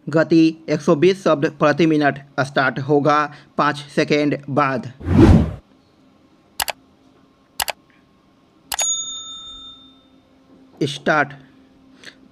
गति 120 शब्द प्रति मिनट। स्टार्ट होगा 5 सेकेंड बाद। स्टार्ट।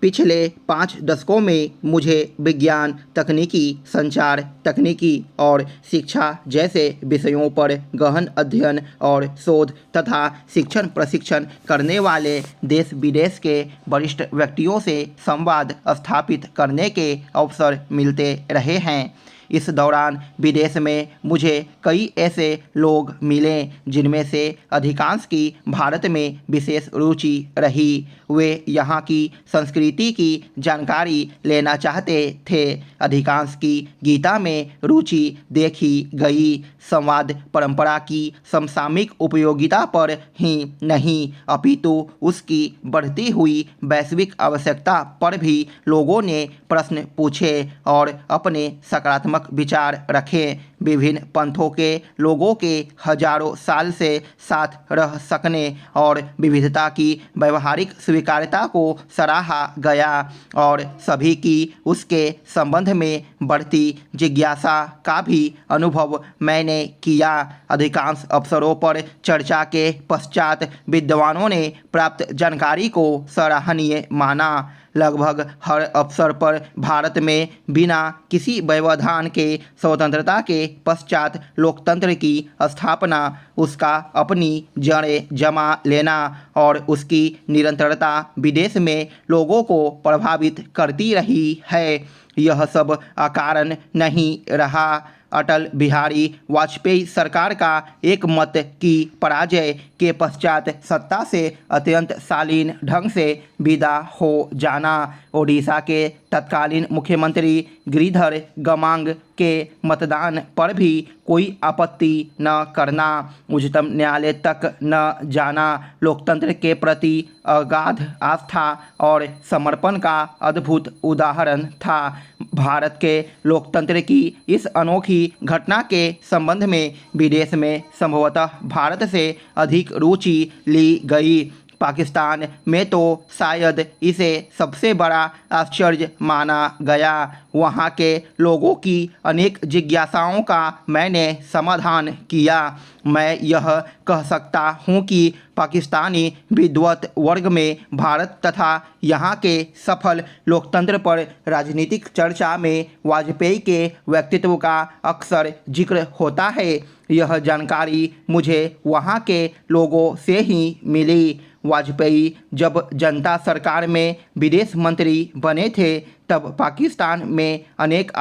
पिछले 5 दशकों में मुझे विज्ञान तकनीकी, संचार तकनीकी और शिक्षा जैसे विषयों पर गहन अध्ययन और शोध तथा शिक्षण प्रशिक्षण करने वाले देश विदेश के वरिष्ठ व्यक्तियों से संवाद स्थापित करने के अवसर मिलते रहे हैं। इस दौरान विदेश में मुझे कई ऐसे लोग मिले जिनमें से अधिकांश की भारत में विशेष रुचि रही। वे यहाँ की संस्कृति की जानकारी लेना चाहते थे। अधिकांश की गीता में रुचि देखी गई। संवाद परंपरा की समसामयिक उपयोगिता पर ही नहीं अपितु उसकी बढ़ती हुई वैश्विक आवश्यकता पर भी लोगों ने प्रश्न पूछे और अपने सकारात्मक विचार रखे। विभिन्न पंथों के लोगों के हजारों साल से साथ रह सकने और विविधता की व्यवहारिक स्वीकार्यता को सराहा गया और सभी की उसके संबंध में बढ़ती जिज्ञासा का भी अनुभव मैंने किया। अधिकांश अवसरों पर चर्चा के पश्चात विद्वानों ने प्राप्त जानकारी को सराहनीय माना। लगभग हर अवसर पर भारत में बिना किसी व्यवधान के स्वतंत्रता के पश्चात लोकतंत्र की स्थापना, उसका अपनी जड़ें जमा लेना और उसकी निरंतरता विदेश में लोगों को प्रभावित करती रही है। यह सब अकारण नहीं रहा। अटल बिहारी वाजपेयी सरकार का एक मत की पराजय के पश्चात सत्ता से अत्यंत शालीन ढंग से विदा हो जाना, ओडिशा के तत्कालीन मुख्यमंत्री गिरिधर गमांग के मतदान पर भी कोई आपत्ति न करना, उच्चतम न्यायालय तक न जाना, लोकतंत्र के प्रति अगाध आस्था और समर्पण का अद्भुत उदाहरण था। भारत के लोकतंत्र की इस अनोखी घटना के संबंध में विदेश में संभवतः भारत से अधिक रुचि ली गई। पाकिस्तान में तो शायद इसे सबसे बड़ा आश्चर्य माना गया। वहाँ के लोगों की अनेक जिज्ञासाओं का मैंने समाधान किया। मैं यह कह सकता हूँ कि पाकिस्तानी विद्वत वर्ग में भारत तथा यहाँ के सफल लोकतंत्र पर राजनीतिक चर्चा में वाजपेयी के व्यक्तित्व का अक्सर जिक्र होता है। यह जानकारी मुझे वहाँ के लोगों से ही मिली। वाजपेयी जब जनता सरकार में विदेश मंत्री बने थे तब पाकिस्तान में अनेक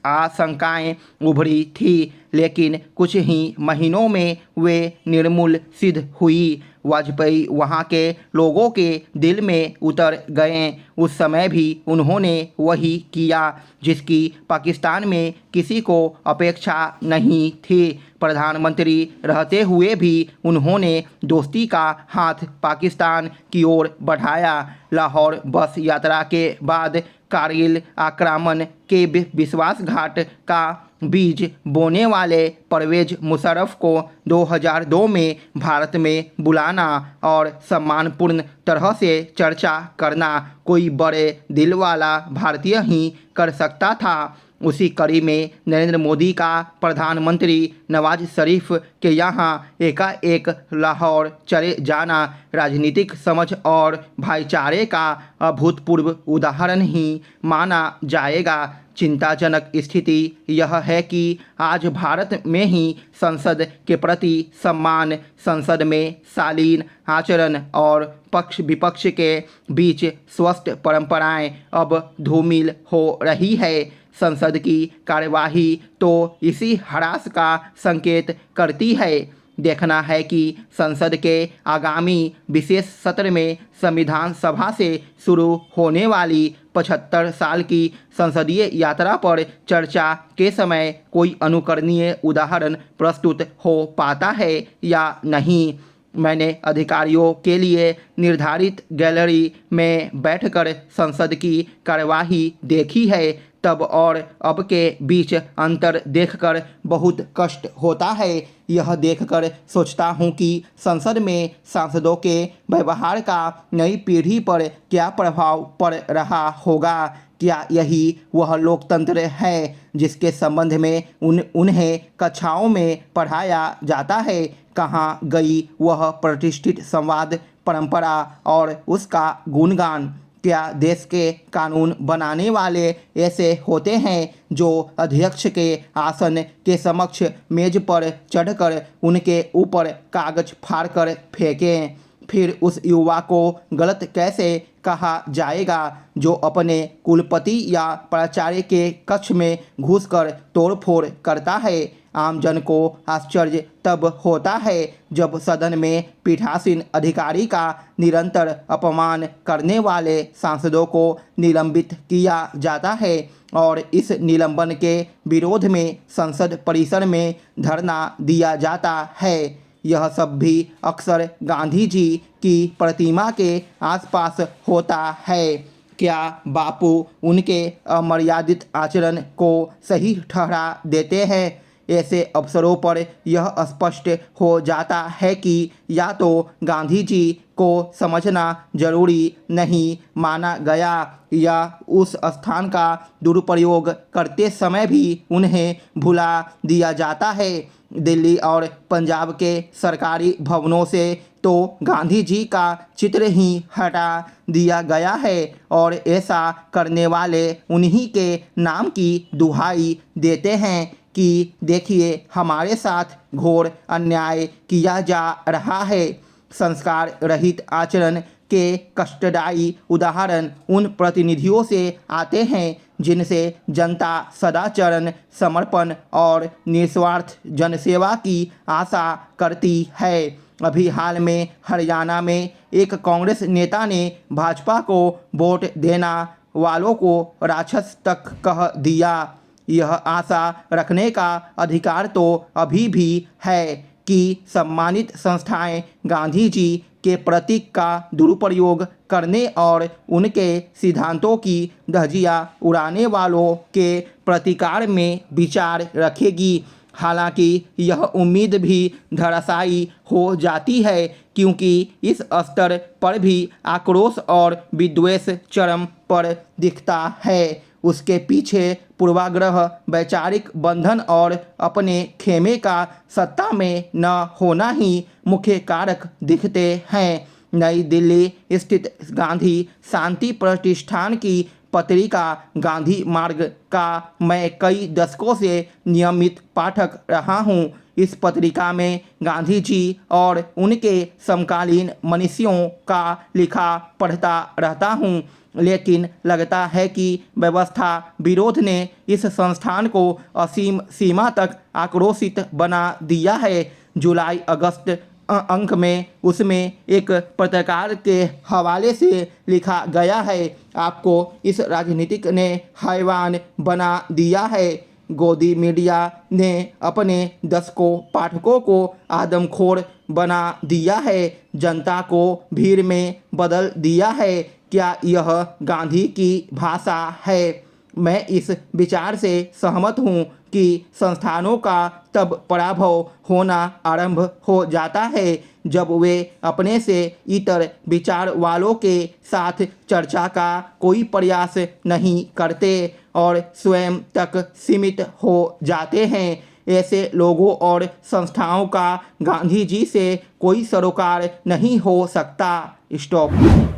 आशंकाएं उभरी थी, लेकिन कुछ ही महीनों में वे निर्मूल सिद्ध हुई। वाजपेयी वहाँ के लोगों के दिल में उतर गए। उस समय भी उन्होंने वही किया जिसकी पाकिस्तान में किसी को अपेक्षा नहीं थी। प्रधानमंत्री रहते हुए भी उन्होंने दोस्ती का हाथ पाकिस्तान की ओर बढ़ाया। लाहौर बस यात्रा के बाद कारगिल आक्रमण के विश्वासघात का बीज बोने वाले परवेज मुशर्रफ को 2002 में भारत में बुलाना और सम्मानपूर्ण तरह से चर्चा करना कोई बड़े दिल वाला भारतीय ही कर सकता था। उसी कड़ी में नरेंद्र मोदी का प्रधानमंत्री नवाज शरीफ के यहाँ एकाएक लाहौर चले जाना राजनीतिक समझ और भाईचारे का अभूतपूर्व उदाहरण ही माना जाएगा। चिंताजनक स्थिति यह है कि आज भारत में ही संसद के प्रति सम्मान, संसद में शालीन आचरण और पक्ष विपक्ष के बीच स्वस्थ परंपराएं अब धूमिल हो रही है। संसद की कार्यवाही तो इसी ह्रास का संकेत करती है। देखना है कि संसद के आगामी विशेष सत्र में संविधान सभा से शुरू होने वाली 75 साल की संसदीय यात्रा पर चर्चा के समय कोई अनुकरणीय उदाहरण प्रस्तुत हो पाता है या नहीं। मैंने अधिकारियों के लिए निर्धारित गैलरी में बैठकर संसद की कार्यवाही देखी है। तब और अब के बीच अंतर देखकर बहुत कष्ट होता है। यह देखकर सोचता हूँ कि संसद में सांसदों के व्यवहार का नई पीढ़ी पर क्या प्रभाव पड़ रहा होगा। क्या यही वह लोकतंत्र है जिसके संबंध में उन्हें कक्षाओं में पढ़ाया जाता है? कहाँ गई वह प्रतिष्ठित संवाद परंपरा और उसका गुणगान? क्या देश के कानून बनाने वाले ऐसे होते हैं जो अध्यक्ष के आसन के समक्ष मेज पर चढ़कर उनके ऊपर कागज फाड़कर फेंकें? फिर उस युवा को गलत कैसे कहा जाएगा जो अपने कुलपति या प्राचार्य के कक्ष में घुसकर तोड़फोड़ करता है? आमजन को आश्चर्य तब होता है जब सदन में पीठासीन अधिकारी का निरंतर अपमान करने वाले सांसदों को निलंबित किया जाता है और इस निलंबन के विरोध में संसद परिसर में धरना दिया जाता है। यह सब भी अक्सर गांधी जी की प्रतिमा के आसपास होता है। क्या बापू उनके अमर्यादित आचरण को सही ठहरा देते हैं? ऐसे अवसरों पर यह स्पष्ट हो जाता है कि या तो गांधी जी को समझना जरूरी नहीं माना गया या उस स्थान का दुरुपयोग करते समय भी उन्हें भुला दिया जाता है। दिल्ली और पंजाब के सरकारी भवनों से तो गांधी जी का चित्र ही हटा दिया गया है और ऐसा करने वाले उन्हीं के नाम की दुहाई देते हैं कि देखिए हमारे साथ घोर अन्याय किया जा रहा है। संस्कार रहित आचरण के कष्टदायी उदाहरण उन प्रतिनिधियों से आते हैं जिनसे जनता सदाचरण समर्पण और निस्वार्थ जनसेवा की आशा करती है। अभी हाल में हरियाणा में एक कांग्रेस नेता ने भाजपा को वोट देना वालों को राक्षस तक कह दिया। यह आशा रखने का अधिकार तो अभी भी है कि सम्मानित संस्थाएं गांधी जी के प्रतीक का दुरुपयोग करने और उनके सिद्धांतों की धज्जियां उड़ाने वालों के प्रतिकार में विचार रखेगी। हालांकि यह उम्मीद भी धराशायी हो जाती है क्योंकि इस स्तर पर भी आक्रोश और विद्वेष चरम पर दिखता है। उसके पीछे पूर्वाग्रह, वैचारिक बंधन और अपने खेमे का सत्ता में न होना ही मुख्य कारक दिखते हैं। नई दिल्ली स्थित गांधी शांति प्रतिष्ठान की पत्रिका गांधी मार्ग का मैं कई दशकों से नियमित पाठक रहा हूं। इस पत्रिका में गांधी जी और उनके समकालीन मनीषियों का लिखा पढ़ता रहता हूं, लेकिन लगता है कि व्यवस्था विरोध ने इस संस्थान को असीम सीमा तक आक्रोशित बना दिया है। जुलाई अगस्त अंक में उसमें एक पत्रकार के हवाले से लिखा गया है, आपको इस राजनीतिक ने हैवान बना दिया है। गोदी मीडिया ने अपने दशकों पाठकों को आदमखोर बना दिया है, जनता को भीड़ में बदल दिया है। क्या यह गांधी की भाषा है? मैं इस विचार से सहमत हूँ कि संस्थानों का तब पराभव होना आरंभ हो जाता है जब वे अपने से इतर विचार वालों के साथ चर्चा का कोई प्रयास नहीं करते और स्वयं तक सीमित हो जाते हैं। ऐसे लोगों और संस्थाओं का गांधी जी से कोई सरोकार नहीं हो सकता। स्टॉप।